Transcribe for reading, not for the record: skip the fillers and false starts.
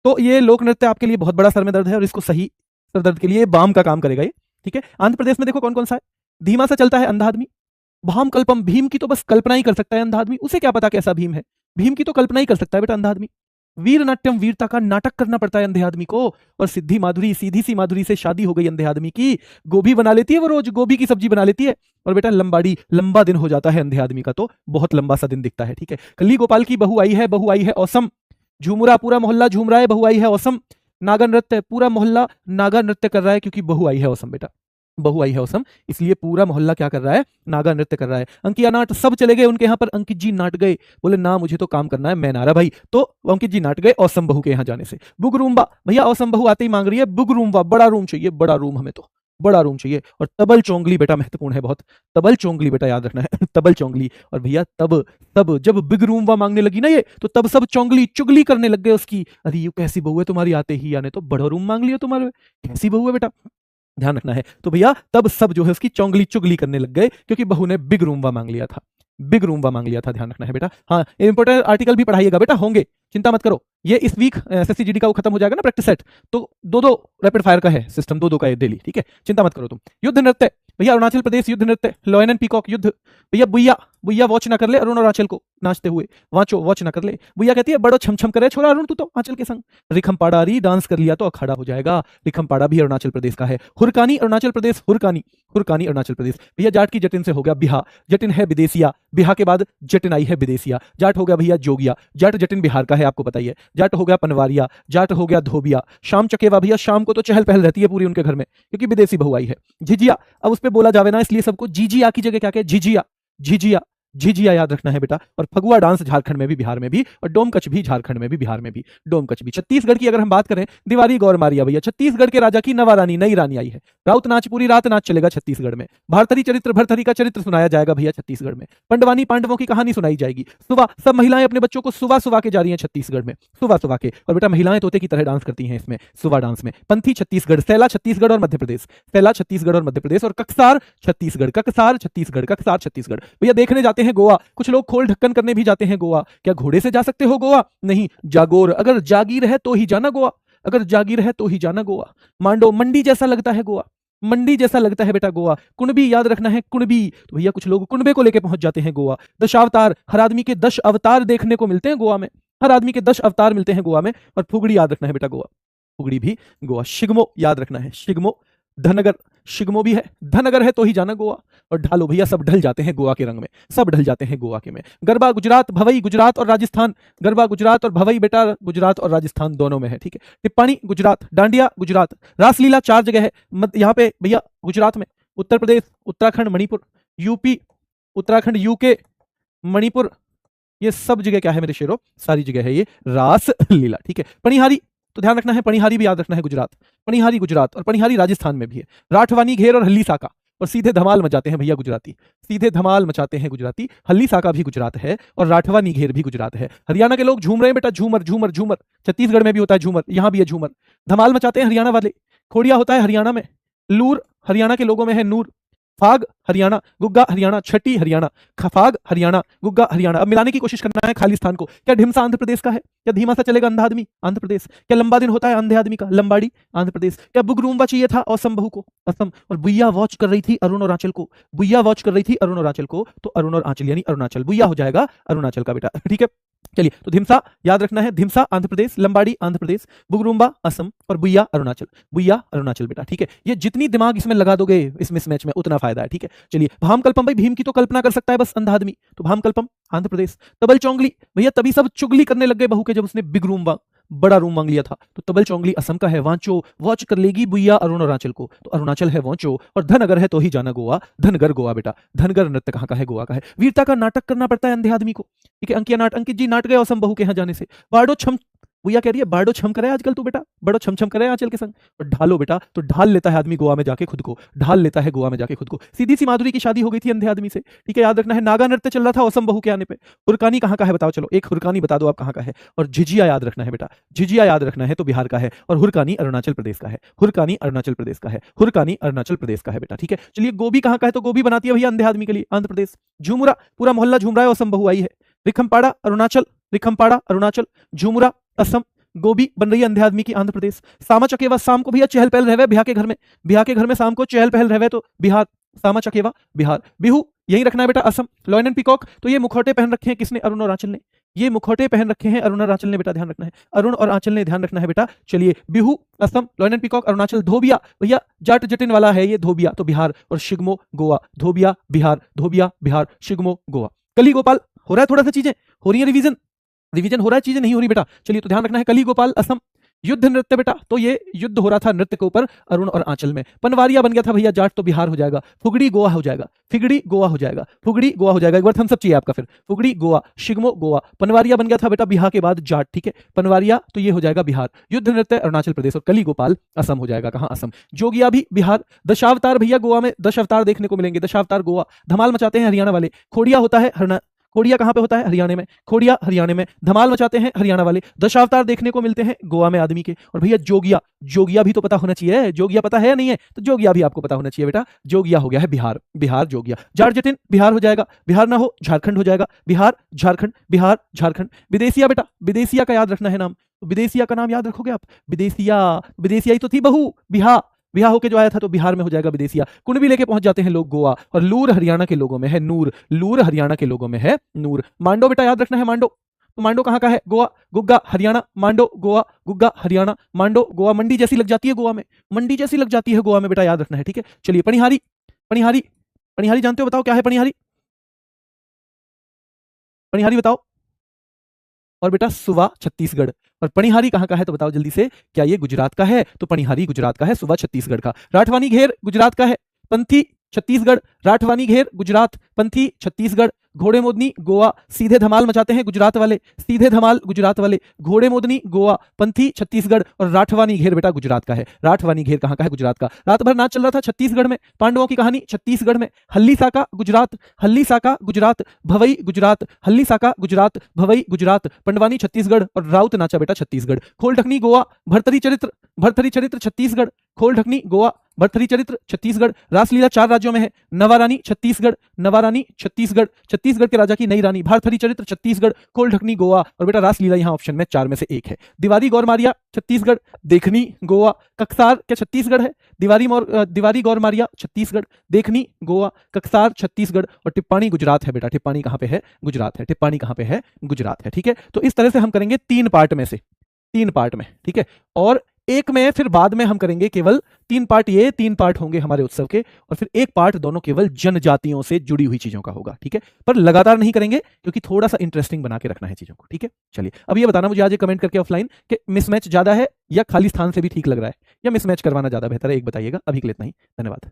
तो ये लोक नृत्य आपके लिए बहुत बड़ा सर में दर्द है और इसको सही सर दर्द के लिए बाम का काम करेगा ये, ठीक है। आंध्र प्रदेश में देखो कौन कौन सा है। धीमा सा चलता है अंधा आदमी, भाम कल्पम, भीम की तो बस कल्पना ही कर सकता है अंधा आदमी, उसे क्या पता कैसा भीम है, भीम की तो कल्पना ही कर सकता है बेटा अंधा आदमी। वीर नाट्यम, वीरता का नाटक करना पड़ता है अंधे आदमी को। और सिद्धि माधुरी, सीधी सी माधुरी से शादी हो गई अंधे आदमी की, गोभी बना लेती है वो, रोज गोभी की सब्जी बना लेती है। और बेटा लंबाड़ी, लंबा दिन हो जाता है अंधे आदमी का, तो बहुत लंबा सा दिन दिखता है, ठीक है। कली गोपाल की बहू आई है, बहू आई है औसम। झूमरा, पूरा मोहल्ला झूम रहा है, बहू आई है औसम। नागा नृत्य, पूरा मोहल्ला नागा नृत्य कर रहा है क्योंकि बहू आई है औसम बेटा, बहू आई है औसम, इसलिए पूरा मोहल्ला क्या कर रहा है, नागा नृत्य कर रहा है। अंकिया नाट, सब चले गए उनके यहाँ पर, अंकित जी नाट गए, बोले ना मुझे तो काम करना है, मैं नारा भाई, तो अंकित जी नाट गए औसम बहू के यहाँ जाने से। बुगरूम्बा, भैया औसम बहू आते ही मांग रही है बुगरूम्बा, बड़ा रूम चाहिए, बड़ा रूम, हमें तो बड़ा रूम चाहिए। और तबल चोंगली बेटा महत्वपूर्ण है बहुत, तबल चोंगली बेटा याद रखना है तबल चोंगली। और भैया तब तब जब बिग रूम्बा मांगने लगी ना ये, तो तब सब चोंगली चुगली करने लग गए उसकी, अरे ये कैसी बहू है तुम्हारी, आते ही यानी तो बड़ा रूम मांग लिया तुम्हारे, कैसी बहू है बेटा, ध्यान रखना है। तो भैया तब सब जो है उसकी चौंगली चुगली करने लग गए क्योंकि बहू ने बिग रूम्बा मांग लिया था, बिग रूम्बा मांग लिया था, ध्यान रखना है बेटा। हाँ, इंपोर्टेंट आर्टिकल भी पढ़ाइएगा बेटा, होंगे, चिंता मत करो। ये इस वीक एसएससी जीडी का वो खत्म हो जाएगा ना प्रैक्टिस सेट, तो दो दो रैपिड फायर का है सिस्टम, दो का है डेली, ठीक है, चिंता मत करो तुम। युद्ध नृत्य, भैया अरुणाचल प्रदेश युद्ध नृत्य, लॉयन एंड पीकॉक युद्ध। भैया बुइया, बुइया वॉच ना कर ले अरुण और आंचल को नाचते हुए, वाचो वॉच ना कर ले। बुइया कहती है बड़ो छम छम करे छोरा अरुण तू तो आंचल के संग। रिखमपाड़ा, री डांस कर लिया तो अखाड़ा हो जाएगा, रिखमपाड़ा भी अरुणाचल प्रदेश का है। हुरकानी अरुणाचल प्रदेश, हुरकानी, हुरकानी अरुणाचल प्रदेश। भैया जाट की जटिन से हो गया बिहा, जटिन है विदेशिया, बिहा के बाद जटिन आई है विदेशिया। जाट हो गया भैया जोगिया, जाट जटिन बिहार का है आपको पता ही है। जाट हो गया पनवारिया, जाट हो गया धोबिया। शाम चकेवा, भैया शाम को तो चहल पहल रहती है पूरी उनके घर में क्योंकि विदेशी बहू आई है। झिझिया, अब उस पर बोला जावे ना इसलिए सबको जीजिया की जगह क्या कहे, झिझिया, झिझिया, झिझिया याद रखना है बेटा। और फगुआ डांस झारखंड में भी, बिहार में भी, और डोमकच भी झारखंड में भी, बिहार में भी, डोमकच भी। छत्तीसगढ़ की अगर हम बात करें, दिवाली गौर मारिया, भैया छत्तीसगढ़ के राजा की नवा रानी, नई रानी आई है। राउत नाच, पूरी रात नाच चलेगा छत्तीसगढ़ में। भारतरी चरित्र, भरथरी का चरित्र सुनाया जाएगा भैया छत्तीसगढ़ में। पंडवानी पांडवों की कहानी सुनाई जाएगी। सुबह सब महिलाएं अपने बच्चों को सुबह सुबह के जा रही हैं छत्तीसगढ़ में, सुबह सुबह के। और बेटा महिलाएं तोते की तरह डांस करती हैं इसमें, सुबह डांस में। पंथी छत्तीसगढ़, सैला छत्तीसगढ़ और मध्य प्रदेश, सैला छत्तीसगढ़ और मध्य प्रदेश। और ककसार छत्तीसगढ़, ककसार छत्तीसगढ़, ककसार छत्तीसगढ़। भैया देखने जाते हैं गोवा, कुछ लोग खोल ढक्कन करने भी जाते हैं गोवा। क्या घोड़े से जा सकते हो गोवा? नहीं, जागोर, अगर जागीर है तो ही जाना गोवा, अगर जागीर है तो ही जाना गोवा। मांडो, मंडी जैसा लगता है गोवा, मंडी जैसा लगता है बेटा गोवा। कुणबी याद रखना है, कुणबी, तो भैया कुछ लोग कुणबे को लेके पहुंच जाते हैं गोवा। दशावतार, हर आदमी के 10 अवतार देखने को मिलते हैं गोवा में, हर आदमी के 10 अवतार मिलते हैं गोवा में। और फुगड़ी याद रखना है बेटा गोवा, फुगड़ी भी गोवा। शिगमो याद रखना है, शिगमो, धनगर, शिगमो भी है, धनगर है तो ही जाना गोवा। और ढालो, भैया सब ढल जाते हैं गोवा के रंग में, सब ढल जाते हैं गोवा के में। गरबा गुजरात, भवई गुजरात और राजस्थान, गरबा गुजरात और भवई बेटा गुजरात और राजस्थान दोनों में है, ठीक है। टिप्पाणी गुजरात, डांडिया गुजरात, रासलीला 4 जगह है यहाँ पे भैया गुजरात में। उत्तर प्रदेश, उत्तराखंड, मणिपुर, यूपी, उत्तराखंड, यूके, मणिपुर, ये सब जगह क्या है मेरे शेरों, सारी जगह है ये रास लीला, ठीक है। पणिहारी, तो ध्यान रखना है, पणिहारी भी याद रखना है गुजरात, पणिहारी गुजरात, और पणिहारी राजस्थान में भी है। राठवानी, घेर और हल्ली साका, और सीधे धमाल मचाते हैं भैया गुजराती, सीधे धमाल मचाते हैं गुजराती। हल्ली साका भी गुजरात है और राठवानी घेर भी गुजरात है। हरियाणा के लोग झूम रहे हैं बेटा, झूमर झूमर झूमर, छत्तीसगढ़ में भी होता है झूमर, यहां भी है झूमर। धमाल मचाते हैं हरियाणा वाले। खोड़िया होता है हरियाणा में, लूर हरियाणा के लोगों में है नूर। फाग हरियाणा, गुग्गा हरियाणा, छठी हरियाणा, खफाग हरियाणा, गुग्गा हरियाणा। अब मिलाने की कोशिश करना है खाली स्थान को। क्या ढिमसा आंध्र प्रदेश का है? क्या धीमा सा चलेगा अंधा आदमी? आंध्र प्रदेश। क्या लंबा दिन होता है अंधे आदमी का? लंबाड़ी, आंध्र प्रदेश। क्या बुगरूम्बा चाहिए था असम बहू को? असम। और बुइया वॉच कर रही थी अरुण और आंचल को, बुइया वॉच कर रही थी अरुण और आंचल को, तो अरुण और आंचल यानी अरुणाचल, बुइया हो जाएगा अरुणाचल का बेटा, ठीक है। चलिए, तो धिमसा याद रखना है, धिमसा आंध्र प्रदेश, लंबाड़ी आंध्र प्रदेश, बुगरूम्बा असम, और बुइया अरुणाचल, बुइया अरुणाचल बेटा, ठीक है। ये जितनी दिमाग इसमें लगा दोगे इस मिसमैच में उतना फायदा है, ठीक है। चलिए, भामकल्पम, भाई भीम की तो कल्पना कर सकता है बस अंधा आदमी, तो भामकल्पम आंध्र प्रदेश। तबल चौंगली, भैया तभी सब चुगली करने लग गए बहू के जब उसने बिग रूम, बड़ा रूम मांग लिया था, तो तबल चौंगली असम का है। वांचो, वॉच कर लेगी बुइया अरुण अरुणाचल को, तो अरुणाचल है वांचो। और धनगर है तो ही जाना गोवा, धनगर गोवा बेटा, धनगर नृत्य कहाँ का है? गोवा का है। वीरता का नाटक करना पड़ता है अंधे आदमी को, ठीक है। अंकिया नाट, अंकित जी नाट गए असम बहू के यहाँ जाने से। बाडो छम, भैया कह रही है बाडो छम करे आजकल तू बेटा, बड़ो छम छम करे आंचल के संग। और ढालो बेटा, तो ढाल लेता है आदमी गोवा में जाके खुद को, ढाल लेता है गोवा में जाके खुद को। सीधी सी माधुरी की शादी हो गई थी अंधे आदमी से, ठीक है, याद रखना है। नागा नृत्य चल रहा था असम बहू के आने पे। हुरकानी कहाँ का है बताओ, चलो एक हुरकानी बता दो आप कहाँ का है। और झिझिया याद रखना है बेटा, झिझिया याद रखना है तो बिहार का है। और हुरकानी अरुणाचल प्रदेश का है, हुरकानी अरुणाचल प्रदेश का है, हुरकानी अरुणाचल प्रदेश का है बेटा, ठीक है। चलिए, गोभी कहाँ का है? तो गोभी बनाती है भैया अंधे आदमी के लिए आंध्र प्रदेश। झुमरा, पूरा मोहल्ला झूम रहा है असम बहू आई है। रिखमपाड़ा अरुणाचल, रिखमपाड़ा अरुणाचल, झुमरा असम, गोभी बन रही है अंधे आदमी की आंध्र प्रदेश। सामा चकेवा, शाम को भैया चहल पहल रहवे बिहार के घर में, बिहार के घर में शाम को चहल पहल रहवे तो बिहार, सामा चकेवा बिहार। बिहू यही रखना है बेटा असम। लॉयन एंड पीकॉक, तो ये मुखौटे पहन रखे हैं किसने, अरुण और आंचल ने, ये मुखौटे पहन रखे हैं अरुण और आंचल ने, बेटा ध्यान रखना है, अरुण और आंचल ने ध्यान रखना है बेटा। चलिए Bihu Assam, lion and peacock Arunachal. धोबिया भैया जाट जटिन वाला है ये धोबिया, तो बिहार। और शिगमो गोवा, धोबिया बिहार, धोबिया बिहार, शिगमो गोवा। कली गोपाल हो रहा है थोड़ा सा चीजें हो रही है, रिवीजन रिवीजन हो रहा है, चीजें नहीं हो रही बेटा। चलिए तो ध्यान रखना है, कली गोपाल असम। युद्ध नृत्य बेटा, तो ये युद्ध हो रहा था नृत्य के ऊपर अरुण और आंचल में। पनवारिया बन गया था भैया जाट, तो बिहार हो जाएगा। फुगड़ी गोवा हो जाएगा, फिगड़ी गोवा हो जाएगा, फुगड़ी गोवा हो जाएगा। एक बार थम्स अप चाहिए आपका फिर, फुगड़ी गोवा, शिगमो गोवा। पनवारिया बन गया था बेटा बिहार के बाद जाट, ठीक है, पनवारिया तो ये हो जाएगा बिहार। युद्ध नृत्य अरुणाचल प्रदेश और कली गोपाल असम हो जाएगा। कहां, असम। जोगिया भी बिहार। दशावतार भैया गोवा में 10 अवतार देखने को मिलेंगे, दशावतार गोवा। धमाल मचाते हैं हरियाणा वाले। खोड़िया होता है खोड़िया कहां पे होता है, हरियाणा में, खोड़िया हरियाणा में। धमाल मचाते हैं हरियाणा वाले। दशावतार देखने को मिलते हैं गोवा में आदमी के। और भैया जोगिया, जोगिया भी तो पता होना चाहिए, जोगिया पता है या नहीं है, तो जोगिया भी आपको पता होना चाहिए बेटा। जोगिया हो गया है बिहार, बिहार जोगिया। जाट जटिन बिहार हो जाएगा, बिहार ना हो झारखंड हो जाएगा, बिहार झारखंड, बिहार झारखंड। विदेशिया बेटा, विदेशिया का याद रखना है नाम, विदेशिया का नाम याद रखोगे आप, विदेशिया, विदेशिया ही तो थी बहू, बिहार, बिहार होके जो आया था तो बिहार में हो जाएगा विदेशिया। कुंडवी लेके पहुंच जाते हैं लोग गोवा। और लूर हरियाणा के लोगों में है, नूर, लूर हरियाणा के लोगों में है नूर। मांडो बेटा याद रखना है, मांडो, तो मांडो कहां का है, गोवा। गुग्गा हरियाणा, मांडो गोवा, गुग्गा हरियाणा, मांडो गोवा। मंडी जैसी लग जाती है गोवा में, मंडी जैसी लग जाती है गोवा में बेटा, याद रखना है, ठीक है। चलिए पनिहारी, पनिहारी, पनिहारी जानते हो, बताओ क्या है पनिहारी, पनिहारी बताओ। और बेटा सुवा छत्तीसगढ़। और पनिहारी कहां का है तो बताओ जल्दी से, क्या ये गुजरात का है, तो पनिहारी गुजरात का है, सुवा छत्तीसगढ़ का। राठवानी घेर गुजरात का है, पंथी छत्तीसगढ़, राठवानी घेर गुजरात, पंथी छत्तीसगढ़। घोड़े मोदनी गोवा, सीधे धमाल मचाते हैं गुजरात वाले, सीधे धमाल गुजरात वाले। घोड़े मोदनी गोवा, पंथी छत्तीसगढ़ और राठवानी घेर बेटा गुजरात का है। राठवानी घेर कहां का है, गुजरात का। रात भर नाच चल रहा था छत्तीसगढ़ में, पांडवों की कहानी छत्तीसगढ़ में। हल्ली साका गुजरात, हल्ली साका गुजरात, भवई गुजरात, हल्ली साका गुजरात, भवई गुजरात। पंडवानी छत्तीसगढ़ और राउत नाचा बेटा छत्तीसगढ़। खोल ढकनी गोवा, भरथरी चरित्र, भरथरी चरित्र छत्तीसगढ़। खोल ढकनी गोवा, भरथरी चरित्र छत्तीसगढ़। रासलीला 4 राज्यों में है, नवारानी छत्तीसगढ़, नवारानी छत्तीसगढ़, छत्तीसगढ़ के राजा की नई रानी। भारथरी चरित्र छत्तीसगढ़, खोल ढकनी गोवा। और बेटा रासलीला यहाँ ऑप्शन में 4 में से 1 है। दिवारी गौरमारिया छत्तीसगढ़, देखनी गोवा। कक्सार क्या छत्तीसगढ़ है, दिवारी गौरमारिया छत्तीसगढ़, देखनी गोवा, कक्सार छत्तीसगढ़। और टिप्पाणी गुजरात है बेटा, टिप्पाणी कहां पे है, गुजरात है, टिप्पाणी कहां पे है, गुजरात है, ठीक है। तो इस तरह से हम करेंगे 3 पार्ट में से, 3 पार्ट में, ठीक है। और एक में फिर बाद में हम करेंगे केवल 3 पार्ट, ये 3 पार्ट होंगे हमारे उत्सव के, और फिर 1 पार्ट दोनों केवल जनजातियों से जुड़ी हुई चीजों का होगा, ठीक है। पर लगातार नहीं करेंगे क्योंकि थोड़ा सा इंटरेस्टिंग बना के रखना है चीजों को, ठीक है। चलिए अब ये बताना मुझे आज कमेंट करके ऑफलाइन कि मिसमैच ज्यादा है या खाली स्थान से भी ठीक लग रहा है, या मिसमैच करवाना ज्यादा बेहतर है, एक बताइएगा। अभी के लिए इतना ही, धन्यवाद।